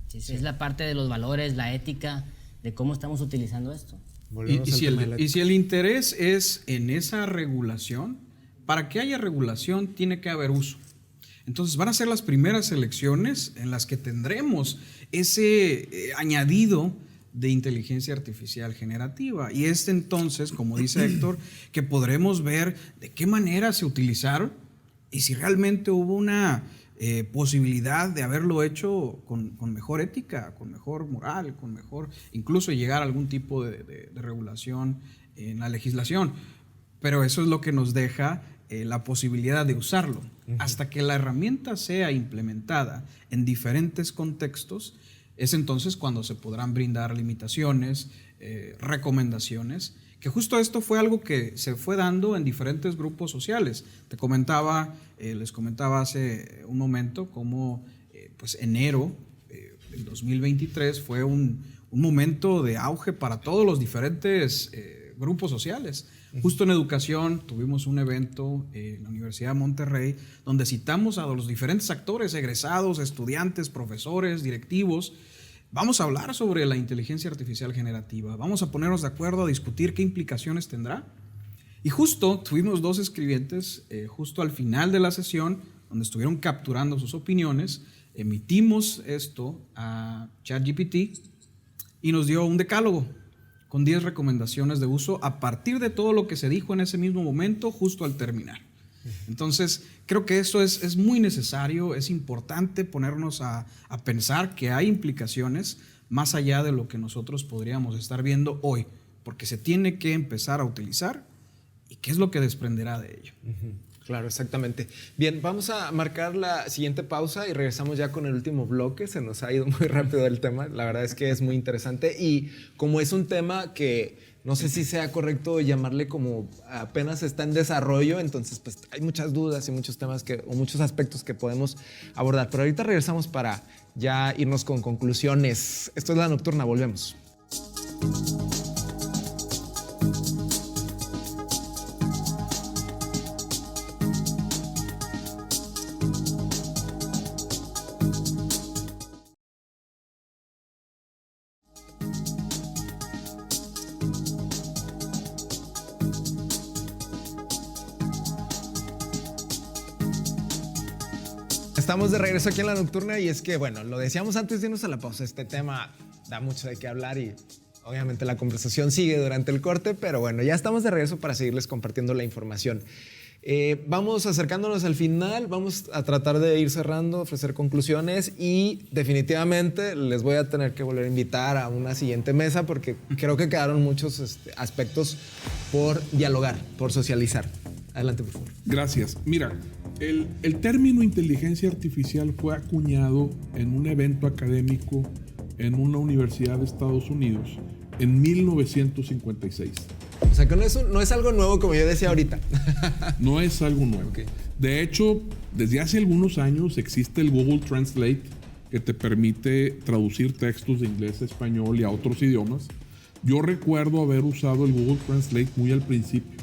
¿sí? Sí. Es la parte de los valores, la ética, de cómo estamos utilizando esto. Y si el interés es en esa regulación, para que haya regulación tiene que haber uso. Entonces van a ser las primeras elecciones en las que tendremos ese añadido de inteligencia artificial generativa. Y entonces, como dice Héctor, que podremos ver de qué manera se utilizaron y si realmente hubo una posibilidad de haberlo hecho con mejor ética, con mejor moral, con mejor, incluso llegar a algún tipo de regulación en la legislación. Pero eso es lo que nos deja la posibilidad de usarlo. Hasta que la herramienta sea implementada en diferentes contextos, es entonces cuando se podrán brindar limitaciones, recomendaciones, que justo esto fue algo que se fue dando en diferentes grupos sociales. Les comentaba hace un momento cómo pues enero del 2023 fue un momento de auge para todos los diferentes grupos sociales. Justo en educación tuvimos un evento en la Universidad de Monterrey donde citamos a los diferentes actores, egresados, estudiantes, profesores, directivos. Vamos a hablar sobre la inteligencia artificial generativa, vamos a ponernos de acuerdo a discutir qué implicaciones tendrá. Y justo tuvimos 2 escribientes justo al final de la sesión donde estuvieron capturando sus opiniones, emitimos esto a ChatGPT y nos dio un decálogo con 10 recomendaciones de uso a partir de todo lo que se dijo en ese mismo momento, justo al terminar. Entonces, creo que eso es muy necesario, es importante ponernos a pensar que hay implicaciones más allá de lo que nosotros podríamos estar viendo hoy, porque se tiene que empezar a utilizar y qué es lo que desprenderá de ello. Claro, exactamente. Bien, vamos a marcar la siguiente pausa y regresamos ya con el último bloque. Se nos ha ido muy rápido el tema. La verdad es que es muy interesante y como es un tema que no sé si sea correcto llamarle como apenas está en desarrollo, entonces pues hay muchas dudas y muchos temas o muchos aspectos que podemos abordar. Pero ahorita regresamos para ya irnos con conclusiones. Esto es La Nocturna, volvemos. Estamos de regreso aquí en La Nocturna y es que, bueno, lo decíamos antes de irnos a la pausa, este tema da mucho de qué hablar y obviamente la conversación sigue durante el corte, pero bueno, ya estamos de regreso para seguirles compartiendo la información. Vamos acercándonos al final, vamos a tratar de ir cerrando, ofrecer conclusiones y definitivamente les voy a tener que volver a invitar a una siguiente mesa porque creo que quedaron muchos aspectos por dialogar, por socializar. Adelante, por favor. Gracias. Mira, el término inteligencia artificial fue acuñado en un evento académico en una universidad de Estados Unidos en 1956. O sea, que no es algo nuevo como yo decía ahorita. No es algo nuevo. Okay. De hecho, desde hace algunos años existe el Google Translate que te permite traducir textos de inglés a español y a otros idiomas. Yo recuerdo haber usado el Google Translate muy al principio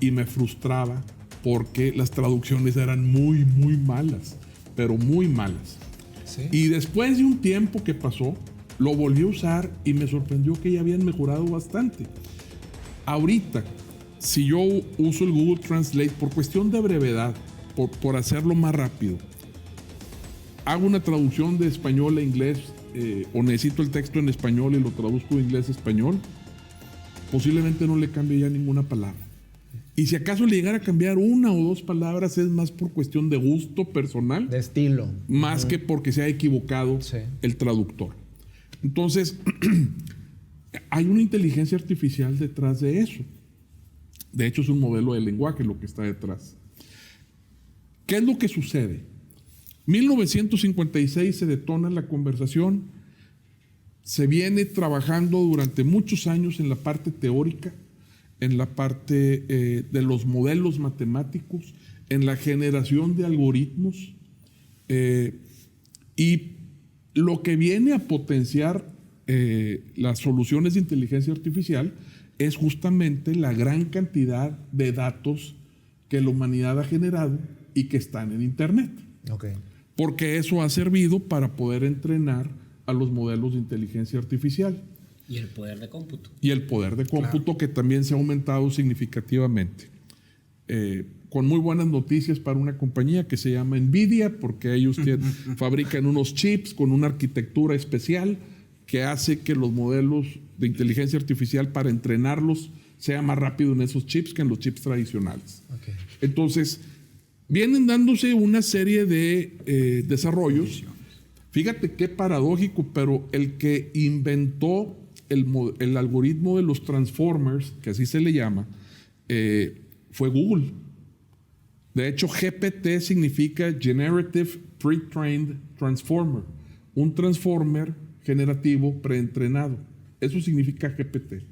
y me frustraba porque las traducciones eran muy, muy malas, pero muy malas. ¿Sí? Y después de un tiempo que pasó, lo volví a usar y me sorprendió que ya habían mejorado bastante. Ahorita, si yo uso el Google Translate por cuestión de brevedad, por hacerlo más rápido, hago una traducción de español a inglés o necesito el texto en español y lo traduzco de inglés a español, posiblemente no le cambie ya ninguna palabra. Y si acaso le llegara a cambiar 1 o 2 palabras, es más por cuestión de gusto personal. De estilo. Más que porque se ha equivocado el traductor. Entonces, hay una inteligencia artificial detrás de eso. De hecho, es un modelo de lenguaje lo que está detrás. ¿Qué es lo que sucede? 1956 se detona la conversación. Se viene trabajando durante muchos años en la parte teórica, en la parte de los modelos matemáticos, en la generación de algoritmos y lo que viene a potenciar las soluciones de inteligencia artificial es justamente la gran cantidad de datos que la humanidad ha generado y que están en Internet. Okay. Porque eso ha servido para poder entrenar a los modelos de inteligencia artificial. Y el poder de cómputo. Y el poder de cómputo, claro, que también se ha aumentado significativamente. Con muy buenas noticias para una compañía que se llama NVIDIA, porque ellos fabrican unos chips con una arquitectura especial que hace que los modelos de inteligencia artificial para entrenarlos sea más rápido en esos chips que en los chips tradicionales. Okay. Entonces, vienen dándose una serie de desarrollos. Fíjate qué paradójico, pero el que inventó el algoritmo de los transformers, que así se le llama, fue Google. De hecho, GPT significa Generative Pre-trained Transformer, un transformer generativo preentrenado. Eso significa GPT.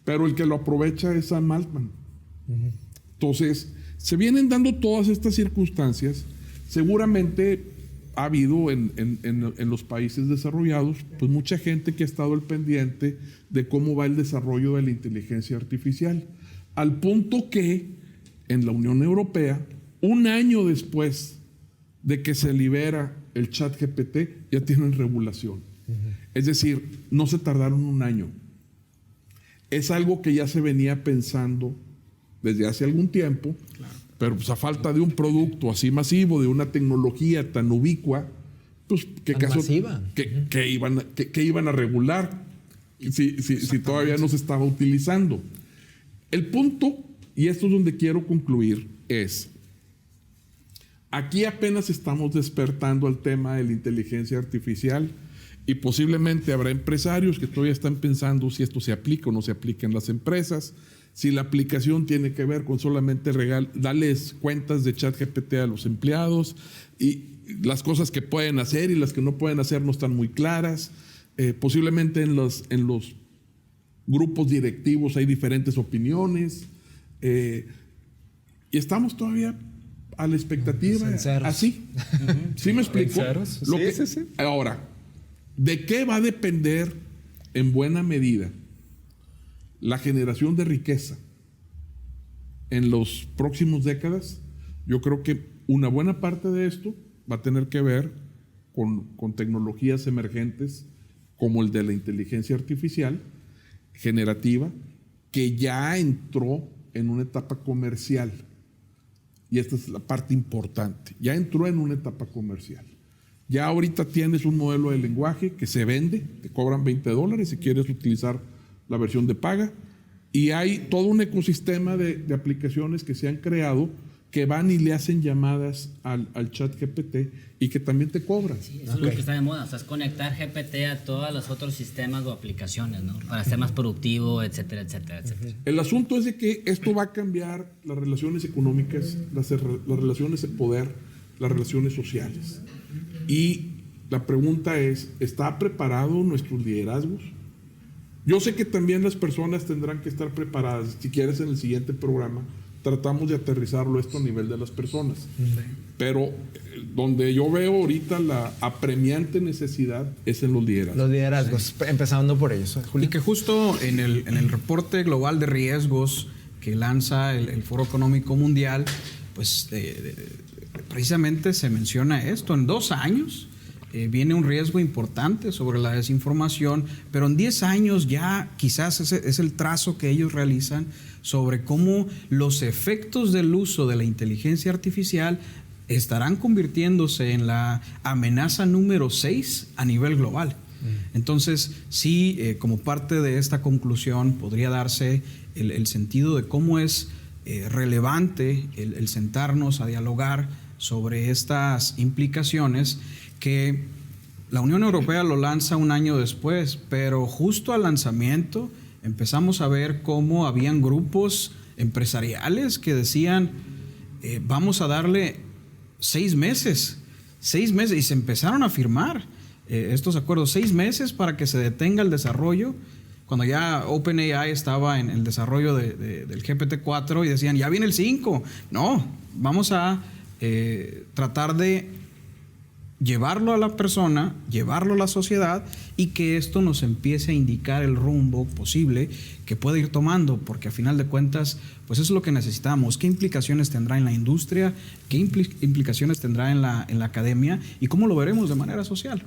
Pero el que lo aprovecha es Sam Altman. Entonces, se vienen dando todas estas circunstancias. Seguramente ha habido en los países desarrollados, pues mucha gente que ha estado al pendiente de cómo va el desarrollo de la inteligencia artificial. Al punto que en la Unión Europea, un año después de que se libera el ChatGPT, ya tienen regulación. Es decir, no se tardaron un año. Es algo que ya se venía pensando desde hace algún tiempo, pero pues a falta de un producto así masivo, de una tecnología tan ubicua, pues ¿qué caso que iban a regular si todavía no se estaba utilizando? El punto, y esto es donde quiero concluir, es: aquí apenas estamos despertando al tema de la inteligencia artificial y posiblemente habrá empresarios que todavía están pensando si esto se aplica o no se aplica en las empresas, si la aplicación tiene que ver con solamente darles cuentas de ChatGPT a los empleados, y las cosas que pueden hacer y las que no pueden hacer no están muy claras. Posiblemente en los grupos directivos hay diferentes opiniones, y estamos todavía a la expectativa, así. ¿Sí me explico? Sí. Ahora, ¿de qué va a depender en buena medida la generación de riqueza en los próximos décadas? Yo creo que una buena parte de esto va a tener que ver con tecnologías emergentes como el de la inteligencia artificial generativa, que ya entró en una etapa comercial. Y esta es la parte importante. Ya entró en una etapa comercial. Ya ahorita tienes un modelo de lenguaje que se vende, te cobran $20 si quieres utilizar la versión de paga, y hay todo un ecosistema de aplicaciones que se han creado que van y le hacen llamadas al ChatGPT y que también te cobran. Sí, eso es lo que está de moda, o sea, es conectar GPT a todos los otros sistemas o aplicaciones, ¿no? Para ser más productivo, etcétera, etcétera, etcétera. El asunto es de que esto va a cambiar las relaciones económicas, las relaciones de poder, las relaciones sociales. Y la pregunta es, ¿está preparado nuestros liderazgos? Yo sé que también las personas tendrán que estar preparadas. Si quieres, en el siguiente programa tratamos de aterrizarlo esto a nivel de las personas. Pero donde yo veo ahorita la apremiante necesidad es en los liderazgos. Los liderazgos, empezando por ellos. Julio. Y que justo en el reporte global de riesgos que lanza el Foro Económico Mundial, pues precisamente se menciona esto. En 2 años viene un riesgo importante sobre la desinformación, pero en 10 años ya quizás ese es el trazo que ellos realizan sobre cómo los efectos del uso de la inteligencia artificial estarán convirtiéndose en la amenaza número 6 a nivel global. Entonces, sí, como parte de esta conclusión podría darse el sentido de cómo es relevante el sentarnos a dialogar sobre estas implicaciones, que la Unión Europea lo lanza un año después, pero justo al lanzamiento empezamos a ver cómo habían grupos empresariales que decían, vamos a darle 6 meses, y se empezaron a firmar estos acuerdos, 6 meses para que se detenga el desarrollo, cuando ya OpenAI estaba en el desarrollo del GPT-4 y decían, ya viene el 5. No, vamos a tratar de llevarlo a la persona, llevarlo a la sociedad, y que esto nos empiece a indicar el rumbo posible que puede ir tomando, porque a final de cuentas, pues eso es lo que necesitamos. ¿Qué implicaciones tendrá en la industria? ¿Qué implicaciones tendrá en la academia? ¿Y cómo lo veremos de manera social?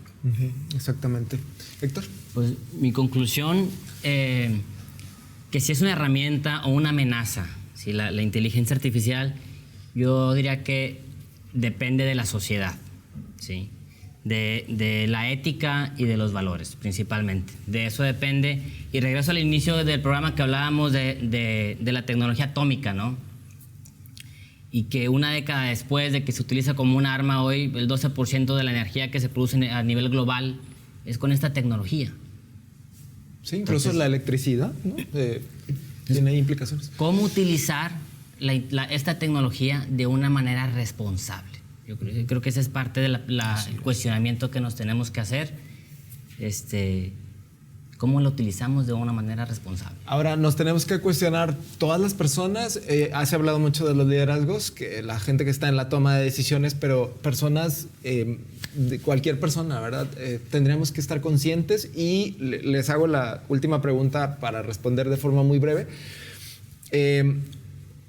Exactamente. Héctor. Pues mi conclusión, que si es una herramienta o una amenaza, si la inteligencia artificial, yo diría que depende de la sociedad. ¿Sí? De la ética y de los valores, principalmente. De eso depende. Y regreso al inicio del programa que hablábamos de la tecnología atómica, ¿no? y que una década después de que se utiliza como un arma hoy, el 12% de la energía que se produce a nivel global es con esta tecnología. Sí, incluso entonces, la electricidad, ¿no? Tiene implicaciones. ¿Cómo utilizar esta tecnología de una manera responsable? Yo creo que ese es parte del cuestionamiento que nos tenemos que hacer. ¿Cómo lo utilizamos de una manera responsable? Ahora, nos tenemos que cuestionar todas las personas. Has hablado mucho de los liderazgos, que la gente que está en la toma de decisiones, pero personas, de cualquier persona, ¿verdad? Tendríamos que estar conscientes y les hago la última pregunta para responder de forma muy breve.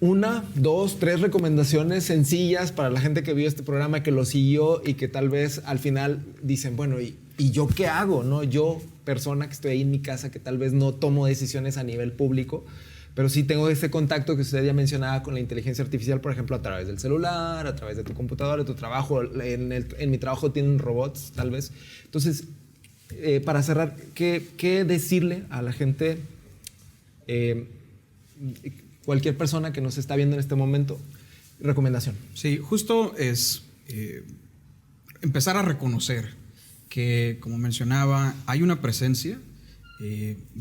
1, 2, 3 recomendaciones sencillas para la gente que vio este programa, que lo siguió y que tal vez al final dicen, bueno, ¿y yo qué hago? ¿No? Yo, persona que estoy ahí en mi casa, que tal vez no tomo decisiones a nivel público, pero sí tengo ese contacto que usted ya mencionaba con la inteligencia artificial, por ejemplo, a través del celular, a través de tu computadora, de tu trabajo. En mi trabajo tienen robots, tal vez. Entonces, para cerrar, ¿qué decirle a la gente, cualquier persona que nos está viendo en este momento? Recomendación. Sí, justo es empezar a reconocer que, como mencionaba, hay una presencia,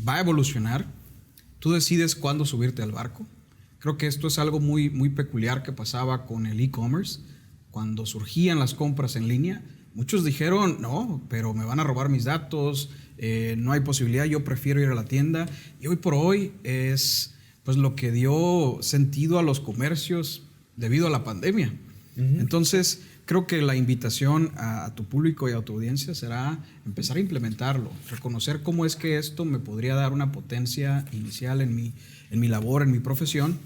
va a evolucionar. Tú decides cuándo subirte al barco. Creo que esto es algo muy, muy peculiar que pasaba con el e-commerce. Cuando surgían las compras en línea, muchos dijeron, no, pero me van a robar mis datos, no hay posibilidad, yo prefiero ir a la tienda. Y hoy por hoy es pues lo que dio sentido a los comercios debido a la pandemia. Entonces, creo que la invitación a tu público y a tu audiencia será empezar a implementarlo, reconocer cómo es que esto me podría dar una potencia inicial en mi labor, en mi profesión.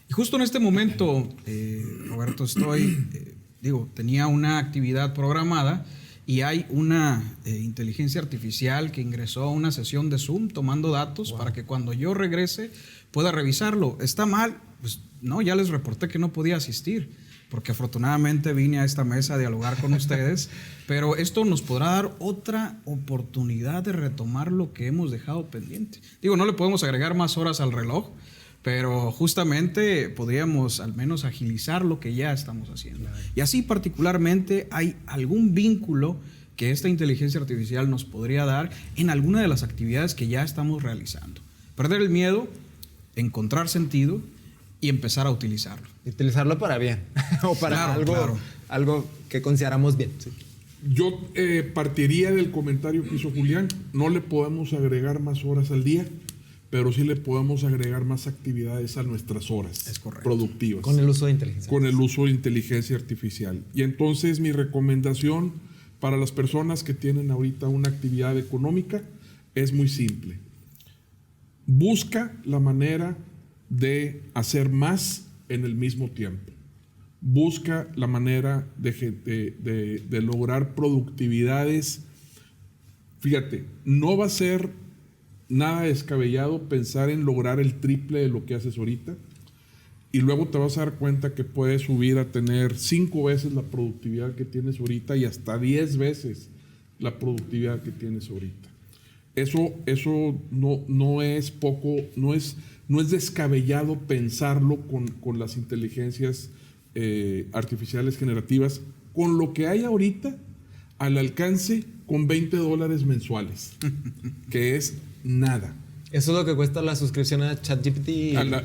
Y justo en este momento, Roberto, tenía una actividad programada y hay una inteligencia artificial que ingresó a una sesión de Zoom tomando datos para que cuando yo regrese pueda revisarlo. ¿Está mal? Pues no, ya les reporté que no podía asistir, porque afortunadamente vine a esta mesa a dialogar con ustedes, pero esto nos podrá dar otra oportunidad de retomar lo que hemos dejado pendiente. No le podemos agregar más horas al reloj, pero justamente podríamos al menos agilizar lo que ya estamos haciendo. Claro. Y así particularmente hay algún vínculo que esta inteligencia artificial nos podría dar en alguna de las actividades que ya estamos realizando. Perder el miedo, encontrar sentido y empezar a utilizarlo. Utilizarlo para bien o para algo que consideramos bien. Sí. Yo partiría del comentario que hizo Julián. No le podemos agregar más horas al día, pero sí le podemos agregar más actividades a nuestras horas productivas. Con el uso de inteligencia. Con el uso de inteligencia artificial. Y entonces mi recomendación para las personas que tienen ahorita una actividad económica es muy simple. Busca la manera de hacer más en el mismo tiempo. Busca la manera de lograr productividades. Fíjate, no va a ser nada descabellado pensar en lograr el triple de lo que haces ahorita, y luego te vas a dar cuenta que puedes subir a tener 5 veces la productividad que tienes ahorita y hasta 10 veces la productividad que tienes ahorita. Eso no es poco, no es descabellado pensarlo con las inteligencias artificiales generativas, con lo que hay ahorita al alcance con $20 mensuales, que es nada. Eso es lo que cuesta la suscripción a ChatGPT.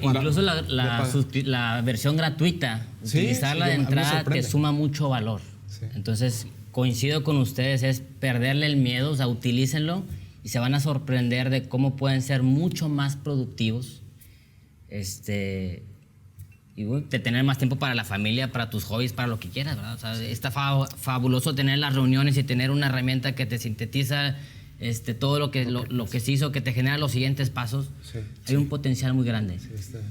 Incluso la versión gratuita, sí, utilizarla de entrada te suma mucho valor. Sí. Entonces, coincido con ustedes, es perderle el miedo, o sea, utilícenlo y se van a sorprender de cómo pueden ser mucho más productivos. Y de tener más tiempo para la familia, para tus hobbies, para lo que quieras, ¿verdad? O sea, está fabuloso tener las reuniones y tener una herramienta que te sintetiza todo lo que se hizo, que te genera los siguientes pasos. Sí, hay un potencial muy grande. Sí,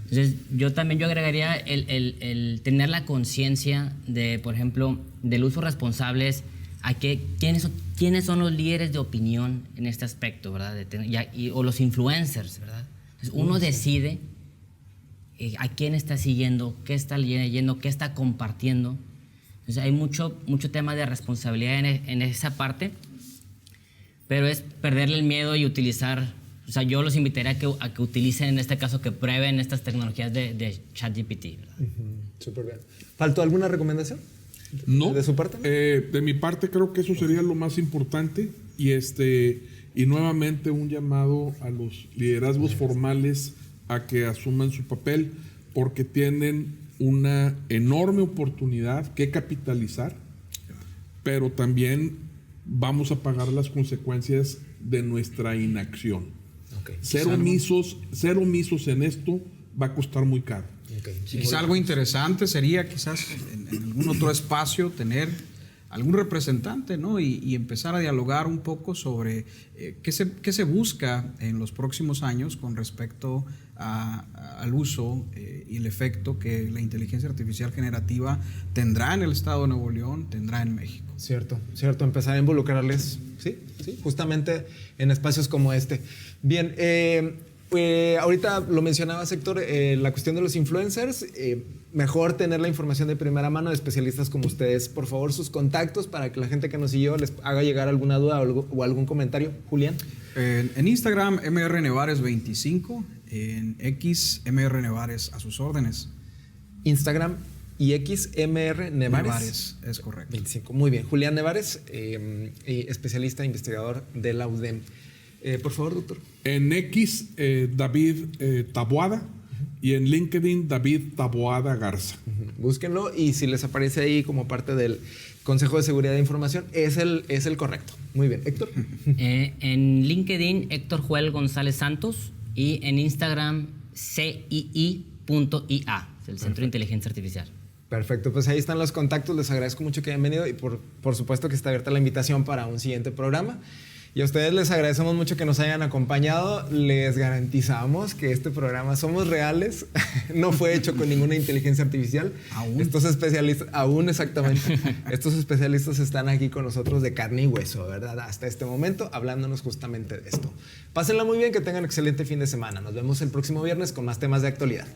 entonces, yo agregaría el tener la conciencia de, por ejemplo, del uso responsable. ¿Quiénes son los líderes de opinión en este aspecto, verdad? O los influencers, ¿verdad? Entonces, uno decide a quién está siguiendo, qué está leyendo, qué está compartiendo. Entonces, hay mucho tema de responsabilidad en esa parte, pero es perderle el miedo y utilizar o sea, yo los invitaría a que utilicen, en este caso, que prueben estas tecnologías de ChatGPT. Súper bien. ¿Faltó alguna recomendación? No. ¿De su parte? De mi parte creo que eso sería lo más importante y nuevamente un llamado a los liderazgos formales a que asuman su papel porque tienen una enorme oportunidad que capitalizar, pero también vamos a pagar las consecuencias de nuestra inacción. Okay. Ser omisos en esto va a costar muy caro. Okay. Sí, quizá algo interesante sería quizás en algún otro espacio tener algún representante, ¿no? Y empezar a dialogar un poco sobre qué se busca en los próximos años con respecto al uso y el efecto que la inteligencia artificial generativa tendrá en el estado de Nuevo León, tendrá en México. Cierto, empezar a involucrarles, sí, justamente en espacios como este. Bien, ahorita lo mencionabas, Héctor, la cuestión de los influencers, mejor tener la información de primera mano de especialistas como ustedes. Por favor, sus contactos para que la gente que nos siguió les haga llegar alguna duda o algún comentario. Julián. En Instagram, mrnevares25, en X, mrnevares a sus órdenes. Instagram y X, mr Nevares. Es correcto. 25, muy bien. Julián Nevares, especialista e investigador de la UDEM. Por favor, doctor. En X, David Taboada, y en LinkedIn, David Taboada Garza. Búsquenlo y si les aparece ahí como parte del Consejo de Seguridad de Información, es el correcto. Muy bien. Héctor. En LinkedIn, Héctor Joel González Santos, y en Instagram, CII.IA, el Centro de Inteligencia Artificial. Perfecto, pues ahí están los contactos. Les agradezco mucho que hayan venido y por supuesto que está abierta la invitación para un siguiente programa. Y a ustedes les agradecemos mucho que nos hayan acompañado. Les garantizamos que este programa somos reales. No fue hecho con ninguna inteligencia artificial. Aún. Estos especialistas, aún exactamente. Estos especialistas están aquí con nosotros de carne y hueso, ¿verdad? Hasta este momento, hablándonos justamente de esto. Pásenla muy bien, que tengan un excelente fin de semana. Nos vemos el próximo viernes con más temas de actualidad.